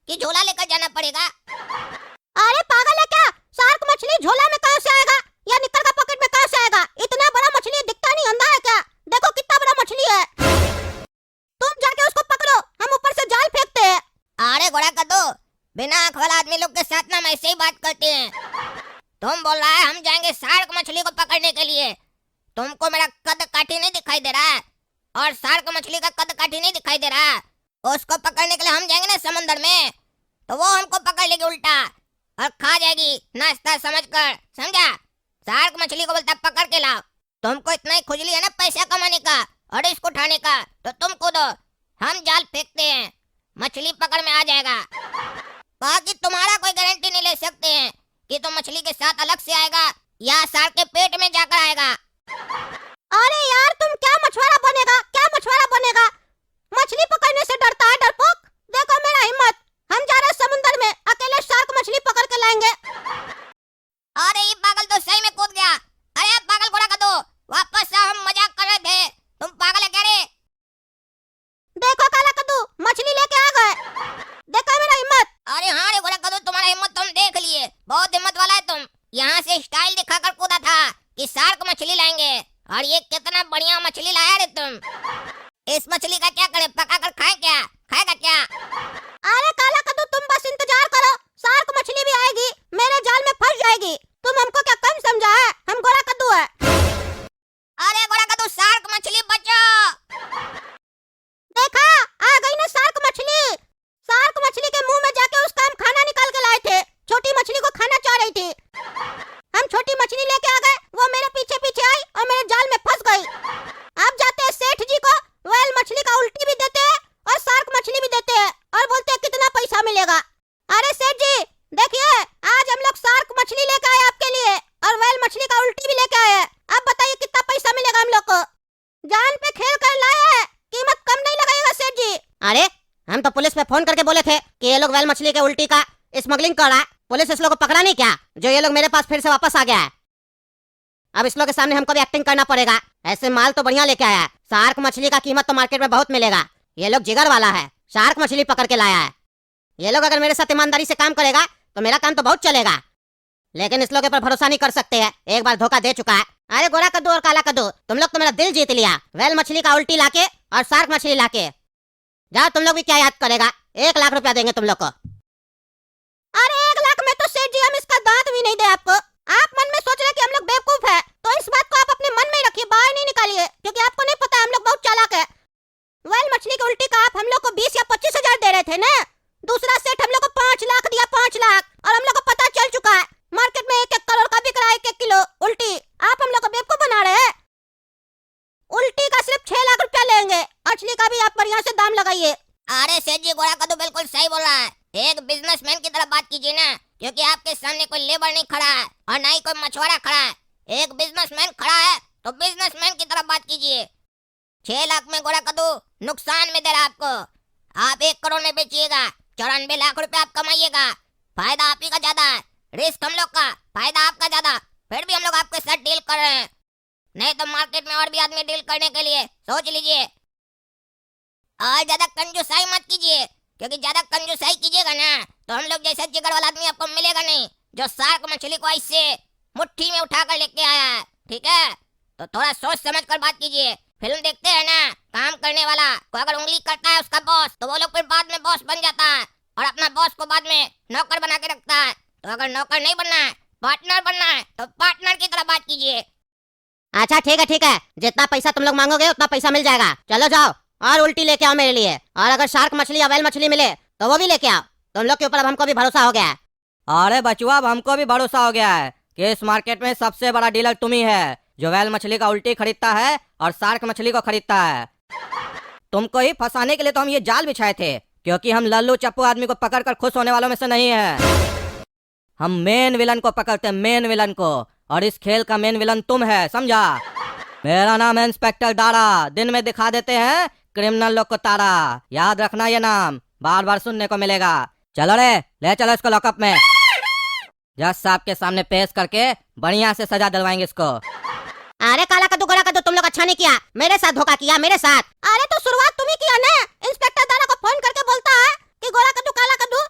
कि झोला लेकर जाना पड़ेगा? अरे पागल है क्या? शार्क मछली झोला में कहाँ से आएगा या निक्कर का पॉकेट में कहाँ से आएगा? इतना बड़ा मछली दिखता नहीं, अंधा है क्या? देखो कितना बड़ा मछली है। तुम जाके उसको पकड़ो, हम ऊपर से जाल फेंकते हैं। अरे घोड़ा कद्दू, बिना आँख वाला आदमी लोग के साथ ना हम ऐसे ही बात करते हैं। तुम बोल रहा है हम जाएंगे शार्क मछली को पकड़ने के लिए। तुमको मेरा कद काठी नहीं दिखाई दे रहा है और शार्क मछली का कद काठी नहीं दिखाई दे रहा है। उसको पकड़ने के लिए हम जाएंगे ना समंदर में, तो वो हमको पकड़ लेगी उल्टा और खा जाएगी नाश्ता समझकर, समझा? शार्क मछली को बोलता पकड़ के लाओ। तुमको इतना ही खुजली है ना पैसा कमाने का और इसको उठाने का, तो तुम कूदो, हम जाल फेंकते हैं, मछली पकड़ में आ जाएगा। बाकी तुम्हारा कोई गारंटी नहीं ले सकते हैं कि तुम मछली के साथ अलग से आएगा या शार्क के पेट में जाकर आएगा। अरे यार तुम क्या मछुआरा बनेगा, क्या मछुआरा बनेगा? मछली पकड़ने से डरता है डरपोक। देखो मेरा हिम्मत, हम जा रहे हैं समुद्र में, अकेले शार्क मछली पकड़ के लाएंगे। अरे ये पागल तो सही में कूद गया। अरे पागल घोड़ा का दो, वापस आओ, हम मजाक कर रहे थे। तुम पागल है क्या रे? देखो काला कद्दू, मछली लेके आ गए। देखो मेरा हिम्मत। अरे हाँ रे घोड़ा कद्दू, तुम्हारा हिम्मत तुम देख लिए, बहुत हिम्मत वाला है तुम। यहाँ से स्टाइल दिखाकर कूदा था कि शार्क मछली लाएंगे और ये कितना बढ़िया मछली लाया रे तुम। इस मछली का क्या करें, पकाकर खाएं क्या? खाएगा क्या? अरे काला कद्दू तुम बस इंतजार करो, शार्क मछली भी आएगी, मेरे जाल में फंस जाएगी। तुम हमको क्या कम समझा है? हम घोड़ा कद्दू है। अरे घोड़ा कद्दू, शार्क मछली बचाओ। देखा, आ गई ना शार्क मछली। शार्क मछली के मुंह में जाके उसका हम खाना निकाल के लाए थे। छोटी मछली को खाना चाह रही थी, हम छोटी मछली लेके आ गए, वो मेरे पीछे पीछे आई और मेरे जाल में फंस गई। अब जाते हैं सेठ जी को, व्हेल मछली का उल्टी भी देते हैं और शार्क मछली भी देते हैं और बोलते हैं कितना पैसा मिलेगा। अरे सेठ जी देखिए, आज हम लोग शार्क मछली लेके आए आपके लिए और व्हेल मछली का उल्टी भी लेके आए हैं। अब बताइए कितना पैसा मिलेगा हम लोग को? जान पे खेल कर लाए हैं, कीमत कम नहीं लगाइएगा सेठ जी। अरे हम तो पुलिस पे फोन करके बोले थे कि ये लोग व्हेल मछली के उल्टी का स्मगलिंग कर रहा है। पुलिस इस लोग को पकड़ा नहीं क्या, जो ये लोग मेरे पास फिर से वापस आ गया है? अब इस लोग के सामने हमको भी एक्टिंग करना पड़ेगा। ऐसे माल तो बढ़िया लेके आया है। शार्क मछली का कीमत तो मार्केट में बहुत मिलेगा। ये लोग जिगर वाला है, शार्क मछली पकड़ के लाया है। ये लोग अगर मेरे साथ ईमानदारी से काम करेगा तो मेरा काम तो बहुत चलेगा, लेकिन इस लोग पर भरोसा नहीं कर सकते हैं, एक बार धोखा दे चुका है। अरे गोरा कद्दू और काला कद्दू, तुम लोग तो मेरा दिल जीत लिया। व्हेल मछली का उल्टी लाके और शार्क मछली लाके जाओ, तुम लोग भी क्या याद करेगा। 1 लाख रुपया देंगे तुम लोग को। अरे 1 लाख में तो सेठ जी हम इसका दांत भी नहीं दे आपको। आप मन में सोच रहे कि हम लोग बेवकूफ है, तो इस बात को आप अपने मन में ही रखिए, बाहर नहीं निकालिए, क्योंकि आपको नहीं पता हम लोग बहुत चालाक है। व्हेल मछली की उल्टी का आप हम लोग को 20 या 25 हजार दे रहे थे ना। दूसरा सेठ हम लोग को 5 लाख दिया, 5 लाख, और हम लोग को पता चल चुका है मार्केट में 1-1 करोड़ का बिक रहा है 1-1 किलो उल्टी। आप हम लोग को बेवकूफ बना रहे हैं। उल्टी का सिर्फ 6 लाख रुपया लेंगे, मछली का भी आप बढ़िया से दाम लगाइए। अरे सेठ जी, घोड़ा कद्दू बिल्कुल सही बोल रहा है। एक बिजनेसमैन की तरह बात कीजिए ना, क्योंकि आपके सामने कोई लेबर नहीं खड़ा है और ना ही कोई मछुआरा खड़ा है। एक बिजनेसमैन खड़ा है तो बिजनेसमैन की तरह बात कीजिए। 6 लाख में घोड़ा कद्दू नुकसान में दे रहा है आपको। आप 1 करोड़ में बेचिएगा, 94 लाख रुपए आप कमाइएगा। फायदा आप ही का ज्यादा है, रिस्क हम लोग का, फायदा आपका ज्यादा। फिर भी हम लोग आपके साथ डील कर रहे हैं, नहीं तो मार्केट में और भी आदमी डील करने के लिए सोच लीजिए। और ज्यादा कंजूसाई मत कीजिए, क्योंकि ज्यादा कंजूसाई कीजिएगा ना तो हम लोग जैसा जिगर वाला आदमी आपको मिलेगा नहीं, जो शार्क मछली को ऐसे मुट्ठी में उठाकर लेके आया है। ठीक है, तो थोड़ा सोच समझ कर बात कीजिए। फिल्म देखते हैं ना, काम करने वाला को अगर उंगली करता है उसका बॉस, तो वो लोग फिर बाद में बॉस बन जाता है और अपना बॉस को बाद में नौकर बना के रखता है। तो अगर नौकर नहीं बनना है, पार्टनर बनना है, तो पार्टनर की तरह बात कीजिए। अच्छा ठीक है, जितना पैसा तुम लोग मांगोगे उतना पैसा मिल जाएगा। चलो जाओ और उल्टी लेके आओ मेरे लिए, और अगर शार्क मछली या व्हेल मछली मिले तो वो भी लेके आओ। तुम लोग के ऊपर अब हमको भी भरोसा हो गया है। अरे बचुआ, अब हमको भी भरोसा हो गया है कि इस मार्केट में सबसे बड़ा डीलर तुम ही है, जो व्हेल मछली का उल्टी खरीदता है और शार्क मछली को खरीदता है। तुमको ही फंसाने के लिए तो हम ये जाल बिछाए थे, क्योंकि हम लल्लू चप्पू आदमी को पकड़कर खुश होने वालों में से नहीं है। हम मेन विलन को पकड़ते हैं, मेन विलन को, और इस खेल का मेन विलन तुम है, समझा? मेरा नाम है इंस्पेक्टर दारा, दिन में दिखा देते हैं क्रिमिनल लोग को तारा। याद रखना ये नाम, बार बार सुनने को मिलेगा। चलो रे, ले चलो इसको लॉकअप में, जज साहब के सामने पेश करके बढ़िया से सजा दिलवाएंगे इसको। अरे काला कद्दू गोरा कद्दू, तुम लोग अच्छा नहीं किया, मेरे साथ धोखा किया, मेरे साथ। अरे तो शुरुआत तुम ही किया ना। इंस्पेक्टर दारा को फोन करके बोलता है कि गोरा कद्दू काला कद्दू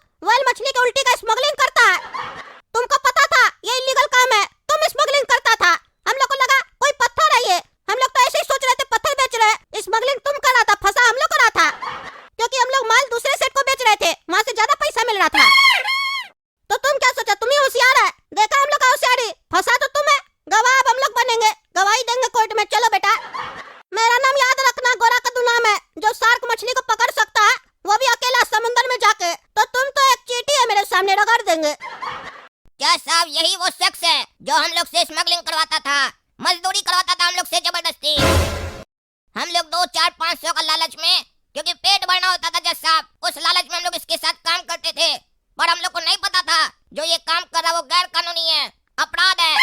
क्योंकि पेट भरना होता था जज साहब। उस लालच में हम लोग इसके साथ काम करते थे, पर हम लोग को नहीं पता था जो ये काम कर रहा है वो गैर कानूनी है, अपराध है।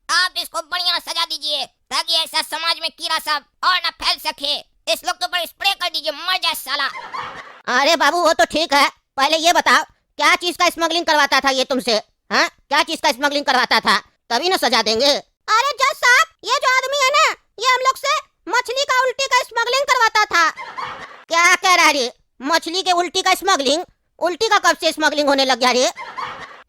आप इसको बढ़िया सजा दीजिए ताकि ऐसा समाज में कीड़ा सब और न फैल सके। इस लोग के ऊपर स्प्रे कर दीजिए, मर जाए साला। अरे बाबू वो तो ठीक है, पहले ये बताओ क्या चीज का स्मगलिंग करवाता था ये तुमसे? हाँ, क्या चीज का स्मगलिंग करवाता था? तभी ना सजा देंगे। अरे जज साहब, ये जो आदमी है ना, ये हम लोग से मछली का उल्टी का स्मगलिंग करवाता था। क्या कह रहा रे? मछली के उल्टी का स्मगलिंग? उल्टी का कब से स्मगलिंग होने लग गया रे?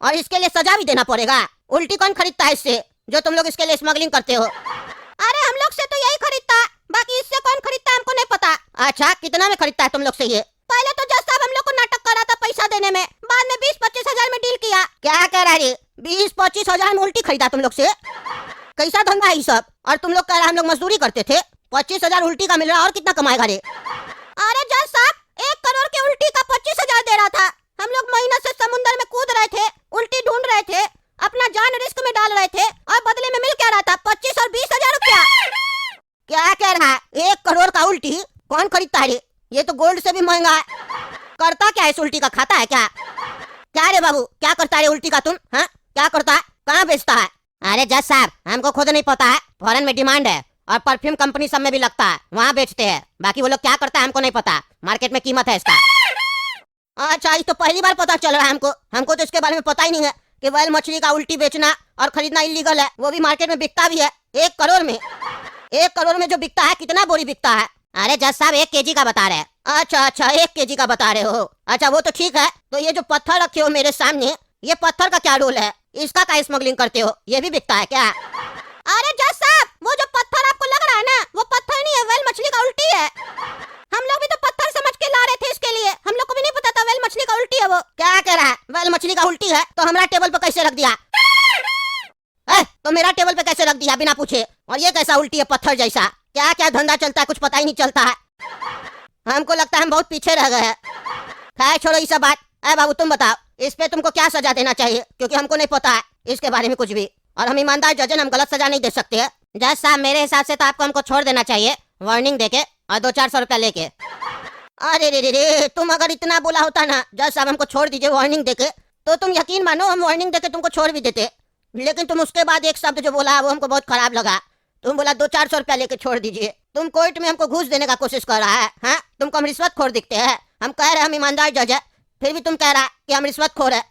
और इसके लिए सजा भी देना पड़ेगा? उल्टी कौन खरीदता है इससे जो तुम लोग इसके लिए स्मगलिंग करते हो? अरे हम लोग से तो यही खरीदता है, बाकी इससे कौन खरीदता है हमको नहीं पता। अच्छा, कितना में खरीदता है तुम लोग से ये? पहले तो जज साहब हम लोग को नाटक कर रहा था पैसा देने में, बाद में 20-25 हजार में डील किया। क्या कह रहा रे? 20-25 हजार में उल्टी खरीदा तुम लोग से? कैसा धंधा है ये सब? और तुम लोग कह रहा हम लोग मजदूरी करते थे, 25 हजार उल्टी का मिल रहा, और कितना कमाएगा रे? अरे जज साहब 1 करोड़ के उल्टी का 25 हजार दे रहा था। हम लोग महीनों से समुद्र में कूद रहे थे, उल्टी ढूंढ रहे थे, अपना जान रिस्क में डाल रहे थे, और बदले में मिल क्या रहा था? 25 और 20 हजार रुपया। क्या कह रहा है? 1 करोड़ का उल्टी कौन खरीदता है रे? ये तो गोल्ड से भी महंगा है। करता क्या है इस उल्टी का? खाता है क्या? क्या रे बाबू, क्या करता है उल्टी का तुम? हाँ, क्या करता है? कहाँ बेचता है? अरे जज साहब, हमको खुद नहीं पता है। फॉरेन में डिमांड है और परफ्यूम कंपनी सब में भी लगता है, वहाँ बेचते हैं। बाकी वो लोग क्या करता है हमको नहीं पता, मार्केट में कीमत है इसका। अच्छा, ये तो पहली बार पता चल रहा है हमको तो इसके बारे में पता ही नहीं है कि व्हेल मछली का उल्टी बेचना और खरीदना इलीगल है, वो भी मार्केट में बिकता भी है। 1 करोड़ में? 1 करोड़ में जो बिकता है, कितना बोरी बिकता है? अरे जज साहब 1 केजी का बता रहे हैं। अच्छा 1 केजी का बता रहे हो। अच्छा वो तो ठीक है, तो ये जो पत्थर रखे हो मेरे सामने, ये पत्थर का क्या रोल है? इसका क्या स्मगलिंग करते हो? ये भी बिकता है क्या? अरे जज साहब, वो जो पत्थर आपको लग रहा है ना, वो पत्थर नहीं है, व्हेल मछली का उल्टी है। हम लोग भी तो पत्थर समझ के ला रहे थे इसके लिए, हम लोग को भी नहीं पता था व्हेल मछली का उल्टी है वो। क्या कह रहा है? व्हेल मछली का उल्टी है तो हमारा टेबल पे कैसे रख दिया? तो मेरा टेबल पे कैसे रख दिया बिना पूछे? और ये कैसा उल्टी है पत्थर जैसा? क्या क्या धंधा चलता है, कुछ पता ही नहीं चलता है। हमको लगता है हम बहुत पीछे रह गए हैं। खैर छोड़ो ये सब बात। अरे बाबू तुम बताओ, इस पे तुमको क्या सजा देना चाहिए? क्योंकि हमको नहीं पता है इसके बारे में कुछ भी, और हम ईमानदार जज हैं, हम गलत सजा नहीं दे सकते हैं। जज साहब मेरे हिसाब से तो आपको हमको छोड़ देना चाहिए, वार्निंग देके और 200-400 रुपया लेके। अरे रे, तुम अगर इतना बोला होता ना जज साहब हमको छोड़ दीजिए वार्निंग देके, तो तुम यकीन मानो हम वार्निंग देके तुमको छोड़ भी देते। लेकिन तुम उसके बाद एक शब्द जो बोला वो हमको बहुत खराब लगा। तुम बोला 200-400 रुपया लेके छोड़ दीजिए। तुम कोर्ट में हमको घूस देने का कोशिश कर रहा है। हाँ, तुमको हम रिश्वतखोर दिखते हैं। हम कह रहे हम ईमानदार जज है, फिर भी तुम कह रहा कि हम रिश्वतखोर है।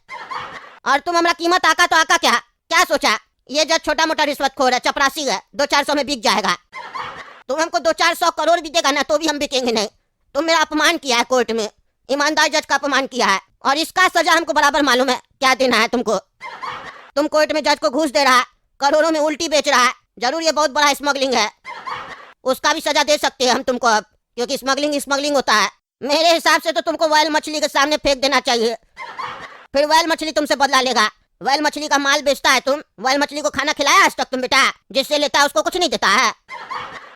और तुम हमारा कीमत आका तो आका क्या सोचा? ये जज छोटा मोटा रिश्वतखोर है, चपरासी है, 200-400 में बिक जाएगा। तुम हमको 200-400 करोड़ भी देगा ना तो भी हम बिकेंगे नहीं। तुम मेरा अपमान किया है कोर्ट में, ईमानदार जज का अपमान किया है, और इसका सजा हमको बराबर मालूम है क्या देना है तुमको। तुम कोर्ट में जज को घूस दे रहा है, करोड़ों में उल्टी बेच रहा है, जरूर ये बहुत बड़ा स्मगलिंग है। उसका भी सजा दे सकते हैं हम तुमको अब, क्योंकि स्मगलिंग होता है। मेरे हिसाब से तो तुमको व्हेल मछली के सामने फेंक देना चाहिए, फिर व्हेल मछली तुमसे बदला लेगा। व्हेल मछली का माल बेचता है तुम, व्हेल मछली को खाना खिलाया आज तक तुम बेटा? जिससे लेता है उसको कुछ नहीं देता है।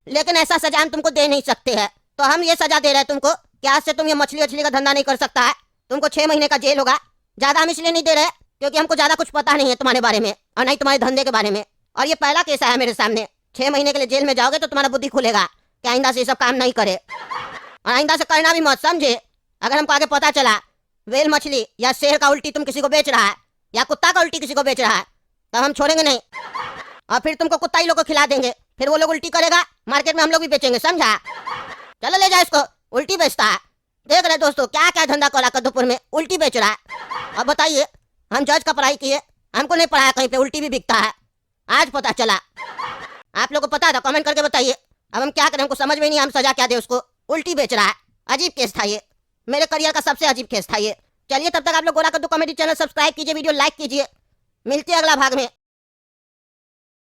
लेकिन ऐसा सजा हम तुमको दे नहीं सकते हैं, तो हम ये सजा दे रहे हैं तुमको कि आज से तुम ये मछली का धंधा नहीं कर सकता है। तुमको 6 महीने का जेल होगा। ज्यादा हम इसलिए नहीं दे रहे क्योंकि हमको ज्यादा कुछ पता नहीं है तुम्हारे बारे में और नहीं तुम्हारे धंधे के बारे में, और ये पहला केस है मेरे सामने। 6 महीने के लिए जेल में जाओगे तो तुम्हारा बुद्धि खुलेगा कि आइंदा से ये सब काम नहीं करे, और आइंदा से करना भी मत, समझे? अगर हमको आगे पता चला व्हेल मछली या शेर का उल्टी तुम किसी को बेच रहा है या कुत्ता का उल्टी किसी को बेच रहा है, तब हम छोड़ेंगे नहीं, और फिर तुमको कुत्ता ही लोग को खिला देंगे। फिर वो लोग उल्टी करेगा, मार्केट में हम लोग भी बेचेंगे, समझा? चलो ले जाओ इसको, उल्टी बेचता है। देख रहे दोस्तों क्या क्या धंधा करा कद्दूपुर में, उल्टी बेच रहा है। अब बताइए, हम जज का पढ़ाई किए, हमको नहीं पढ़ाया कहीं पे उल्टी भी बिकता है, आज पता चला। आप लोगों को पता था? कमेंट करके बताइए। अब हम क्या करें, हमको समझ में नहीं, हम सजा क्या दे उसको? उल्टी बेच रहा है। अजीब केस था ये, मेरे करियर का सबसे अजीब केस था ये। चलिए तब तक आप लोग गोरा कद्दू कॉमेडी चैनल सब्सक्राइब कीजिए, वीडियो लाइक कीजिए। मिलते हैं अगला भाग में।